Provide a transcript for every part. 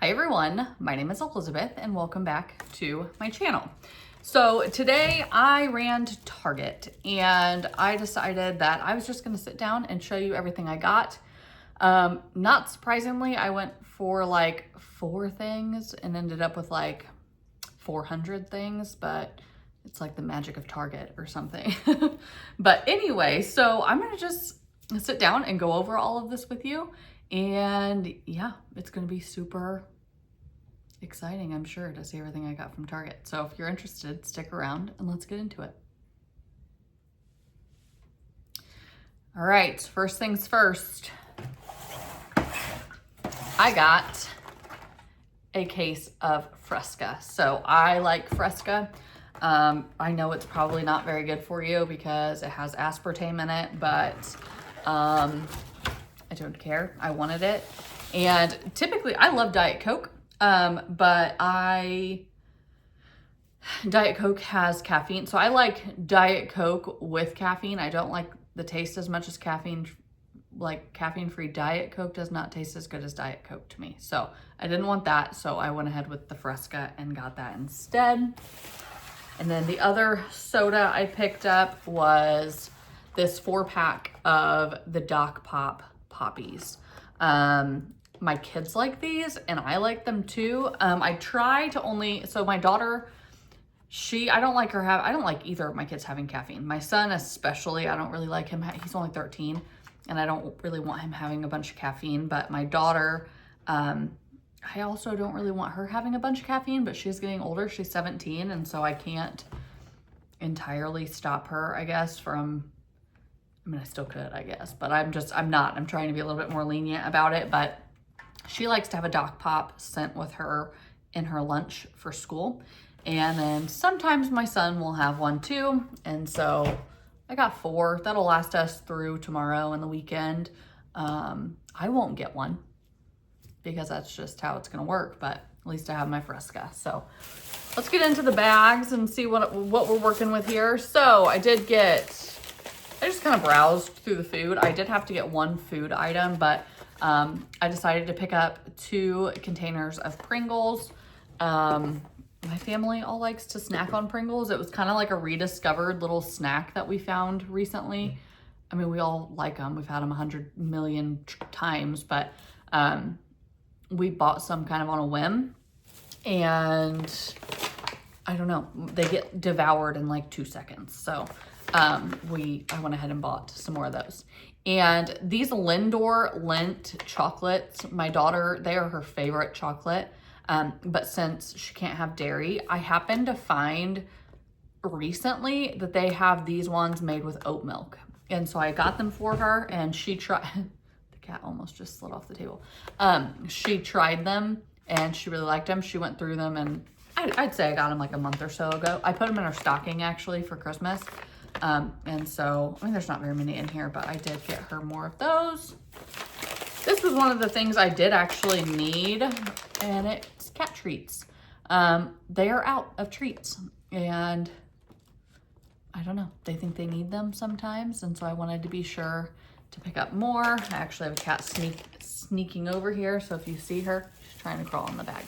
Hi everyone, my name is Elizabeth and welcome back to my channel. So today I ran to Target and I decided that I was just gonna sit down and show you everything I got. Not surprisingly, I went for like 4 things and ended up with like 400 things, but it's like the magic of Target or something. But anyway, so I'm gonna just sit down and go over all of this with you. And yeah, it's gonna be super exciting, I'm sure, to see everything I got from Target. So if you're interested, stick around and let's get into it. All right, first things first. I got a case of Fresca. So I like Fresca. I know it's probably not very good for you because it has aspartame in it, but I don't care. I wanted it. And typically I love Diet Coke. But Diet Coke has caffeine. So I like Diet Coke with caffeine. I don't like the taste as much as caffeine. Like caffeine-free Diet Coke does not taste as good as Diet Coke to me. So I didn't want that. So I went ahead with the Fresca and got that instead. And then the other soda I picked up was this 4-pack of the Doc Pop Poppies. My kids like these and I like them too. I try to only, so my daughter, I don't like either of my kids having caffeine. My son especially, I don't really like him. He's only 13 and I don't really want him having a bunch of caffeine, but my daughter, I also don't really want her having a bunch of caffeine, but she's getting older. She's 17. And so I can't entirely stop her, I guess, from, I mean, I still could, I guess, but I'm trying to be a little bit more lenient about it, but she likes to have a Doc Pop sent with her in her lunch for school. And then sometimes my son will have one too. And so I got 4. That'll last us through tomorrow and the weekend. I won't get one because that's just how it's gonna work, but at least I have my Fresca. So let's get into the bags and see what we're working with here. So I just kind of browsed through the food. I did have to get 1 food item, but I decided to pick up 2 containers of Pringles. My family all likes to snack on Pringles. It was kind of like a rediscovered little snack that we found recently. I mean, we all like them. We've had them 100 million times, but we bought some kind of on a whim. And I don't know, they get devoured in like 2 seconds. So I went ahead and bought some more of those. And these Lindor Lindt chocolates, my daughter, they are her favorite chocolate. But since she can't have dairy, I happened to find recently that they have these ones made with oat milk. And so I got them for her and she tried, the cat almost just slid off the table. She tried them and she really liked them. She went through them and I'd say I got them like a month or so ago. I put them in her stocking actually for Christmas. And so, I mean, there's not very many in here, but I did get her more of those. This was one of the things I did actually need, and it's cat treats. They are out of treats, and I don't know, they think they need them sometimes, and so I wanted to be sure to pick up more. I actually have a cat sneaking over here, so if you see her, she's trying to crawl in the bag.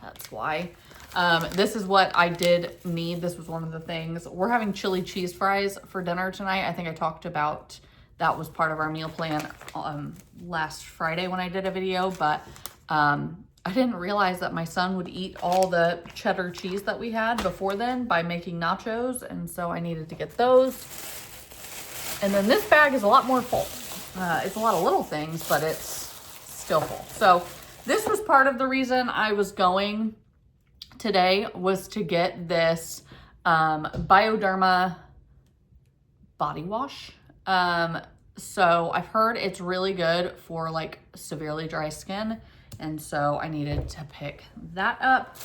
That's why. This is what I did need. This was one of the things. We're having chili cheese fries for dinner tonight. I think I talked about that was part of our meal plan last Friday when I did a video, but I didn't realize that my son would eat all the cheddar cheese that we had before then by making nachos, and so I needed to get those. And then this bag is a lot more full. It's a lot of little things, but it's still full. So this was part of the reason I was going today, was to get this Bioderma body wash. So I've heard it's really good for like severely dry skin. And so I needed to pick that up.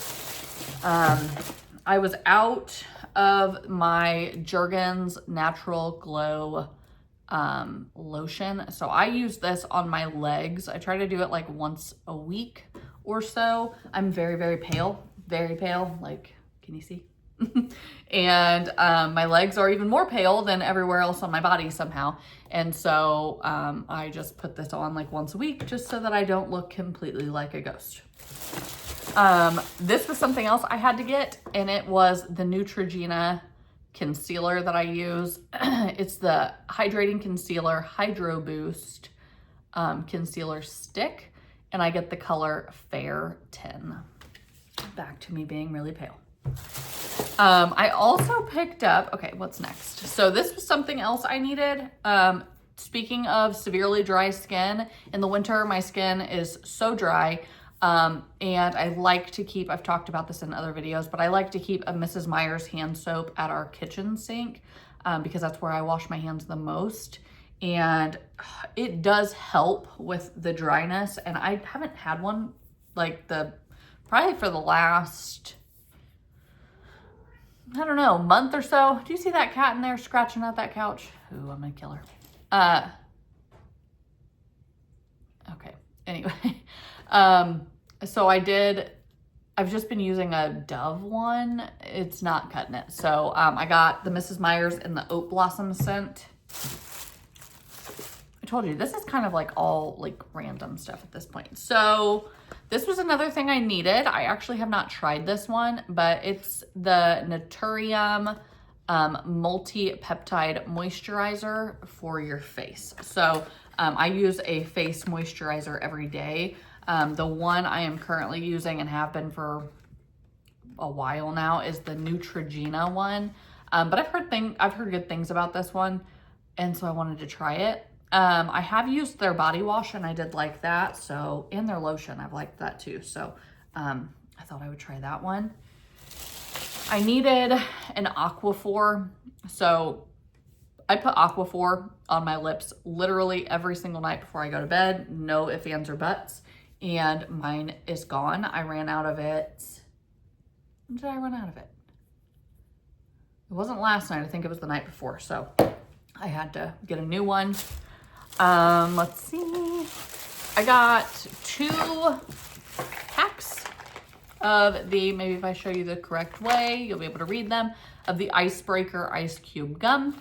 I was out of my Jergens Natural Glow lotion. So I use this on my legs. I try to do it like once a week or so. I'm very, very pale, like, can you see? And my legs are even more pale than everywhere else on my body somehow. And so I just put this on like once a week just so that I don't look completely like a ghost. This was something else I had to get, and it was the Neutrogena concealer that I use. It's the Hydrating Concealer Hydro Boost concealer stick, and I get the color Fair 10. Back to me being really pale. I also picked up, okay, what's next? So this was something else I needed. Speaking of severely dry skin, in the winter, my skin is so dry. And I like to keep, I've talked about this in other videos, but I like to keep a Mrs. Meyer's hand soap at our kitchen sink because that's where I wash my hands the most. And it does help with the dryness. And I haven't had one like probably for the last, I don't know, month or so. Do you see that cat in there scratching at that couch? Ooh, I'm gonna kill her. Okay, anyway. So I've just been using a Dove one. It's not cutting it. So I got the Mrs. Meyer's in the Oat Blossom scent. I told you, this is kind of like all like random stuff at this point. So this was another thing I needed. I actually have not tried this one, but it's the Naturium multi-peptide moisturizer for your face. So I use a face moisturizer every day. The one I am currently using and have been for a while now is the Neutrogena one. But I've heard good things about this one, and so I wanted to try it. I have used their body wash and I did like that. So, and their lotion, I've liked that too. So, I thought I would try that one. I needed an Aquaphor. So I put Aquaphor on my lips literally every single night before I go to bed. No ifs, ands, or buts. And mine is gone. I ran out of it. When did I run out of it? It wasn't last night. I think it was the night before. So I had to get a new one. Let's see. I got 2 packs of the, maybe if I show you the correct way, you'll be able to read them, of the Icebreaker Ice Cube Gum.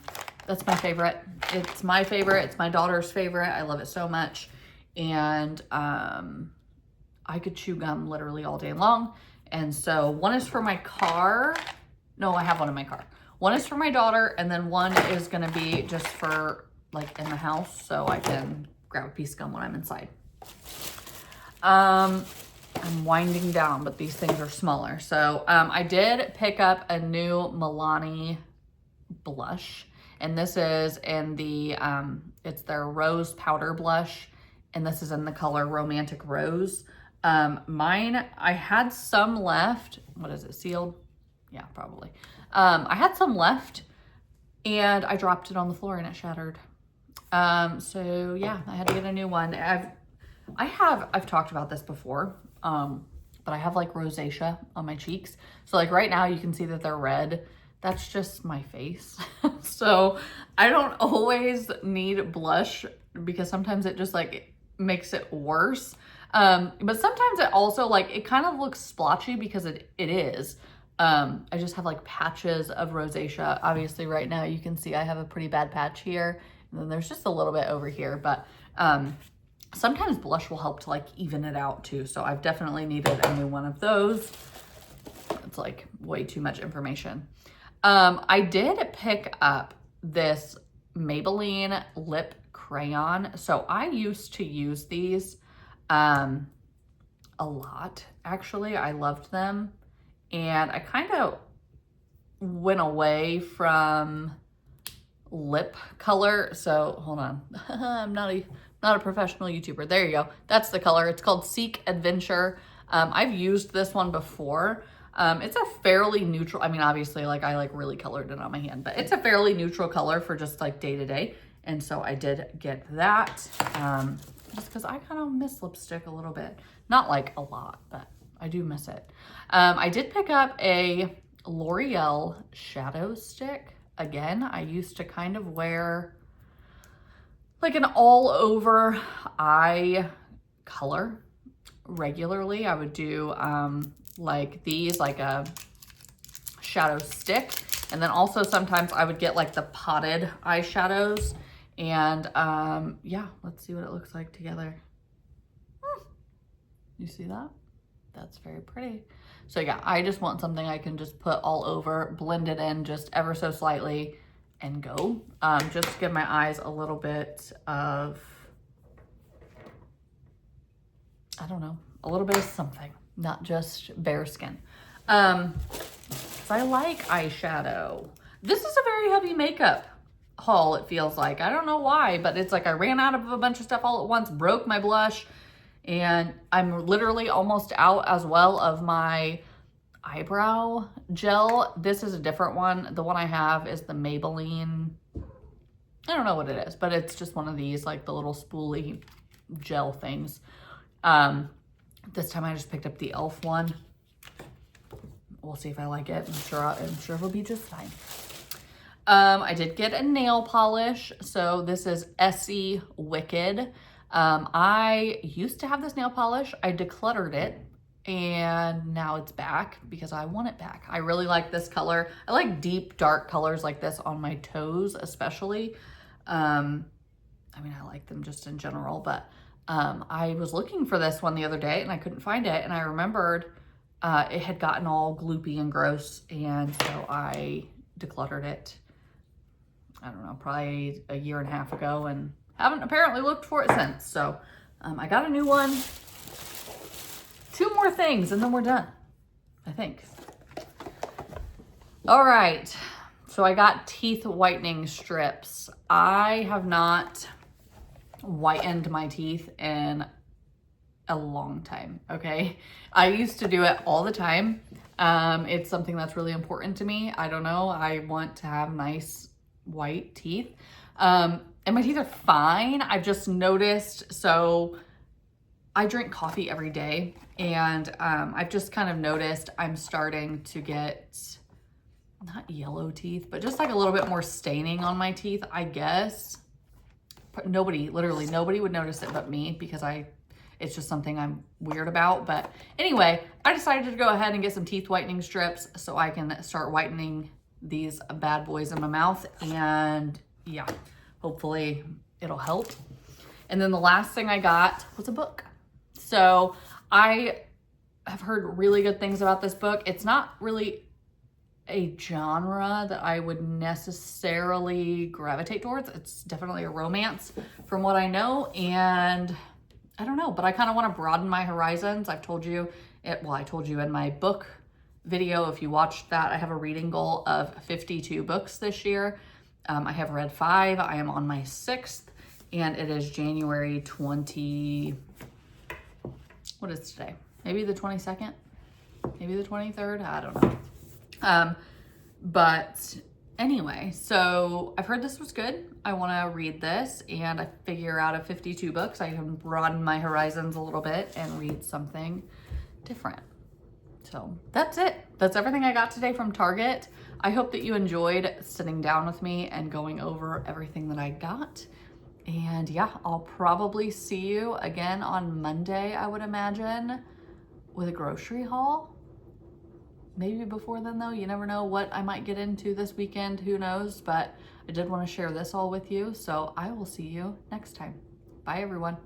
That's my favorite. It's my favorite. It's my daughter's favorite. I love it so much. And I could chew gum literally all day long. And so one is for my car. No, I have one in my car. One is for my daughter, and then one is gonna be just for like in the house so I can grab a piece of gum when I'm inside. I'm winding down, but these things are smaller. So I did pick up a new Milani blush, and this is in the, it's their Rose Powder Blush. And this is in the color Romantic Rose. Mine, I had some left. What is it, sealed? Yeah, probably. I had some left and I dropped it on the floor and it shattered. So yeah, I had to get a new one. I've talked about this before, but I have like rosacea on my cheeks. So like right now you can see that they're red. That's just my face. So I don't always need blush because sometimes it just like makes it worse. But sometimes it also like, it kind of looks splotchy because it is. I just have like patches of rosacea. Obviously right now you can see I have a pretty bad patch here. And then there's just a little bit over here, but sometimes blush will help to like even it out too. So I've definitely needed a new one of those. It's like way too much information. I did pick up this Maybelline lip crayon. So I used to use these a lot, actually. I loved them. And I kind of went away from lip color. So hold on. I'm not a professional YouTuber. There you go. That's the color. It's called Seek Adventure. I've used this one before. It's a fairly neutral, I mean, obviously like I like really colored it on my hand, but it's a fairly neutral color for just like day to day. And so I did get that, just because I kind of miss lipstick a little bit. Not like a lot, but I do miss it. I did pick up a L'Oreal shadow stick. Again, I used to kind of wear like an all over eye color regularly. I would do like these, like a shadow stick. And then also sometimes I would get like the potted eyeshadows. And yeah, let's see what it looks like together. You see that? That's very pretty. So yeah, I just want something I can just put all over, blend it in just ever so slightly and go. Just to give my eyes a little bit of, I don't know, a little bit of something, not just bare skin. So I like eyeshadow. This is a very heavy makeup haul, it feels like. I don't know why, but it's like I ran out of a bunch of stuff all at once, broke my blush, and I'm literally almost out as well of my eyebrow gel. This is a different one. The one I have is the Maybelline, I don't know what it is, but it's just one of these, like the little spoolie gel things. This time I just picked up the e.l.f. one. We'll see if I like it. I'm sure it'll be just fine. I did get a nail polish. So this is Essie Wicked. I used to have this nail polish. I decluttered it and now it's back because I want it back. I really like this color. I like deep, dark colors like this on my toes, especially. I mean, I like them just in general, but I was looking for this one the other day and I couldn't find it. And I remembered it had gotten all gloopy and gross. And so I decluttered it, I don't know, probably a year and a half ago, and haven't apparently looked for it since. So I got a new one. 2 more things and then we're done, I think. All right, so I got teeth whitening strips. I have not whitened my teeth in a long time, okay? I used to do it all the time. It's something that's really important to me. I don't know, I want to have nice white teeth. And my teeth are fine. I've just noticed, so I drink coffee every day, and I've just kind of noticed I'm starting to get, not yellow teeth, but just like a little bit more staining on my teeth, I guess. Nobody, literally nobody would notice it but me, because it's just something I'm weird about. But anyway, I decided to go ahead and get some teeth whitening strips so I can start whitening these bad boys in my mouth. And yeah, hopefully it'll help. And then the last thing I got was a book. So I have heard really good things about this book. It's not really a genre that I would necessarily gravitate towards. It's definitely a romance from what I know. And I don't know, but I kind of want to broaden my horizons. I've told you it, well, I told you in my book video, if you watched that, I have a reading goal of 52 books this year. I have read 5. I am on my 6th, and it is January 20, what is today? Maybe the 22nd? Maybe the 23rd? I don't know. But anyway, so I've heard this was good. I want to read this, and I figure out of 52 books, I can broaden my horizons a little bit and read something different. So that's it. That's everything I got today from Target. I hope that you enjoyed sitting down with me and going over everything that I got. And yeah, I'll probably see you again on Monday, I would imagine, with a grocery haul. Maybe before then though, you never know what I might get into this weekend, who knows, but I did want to share this all with you. So I will see you next time. Bye everyone.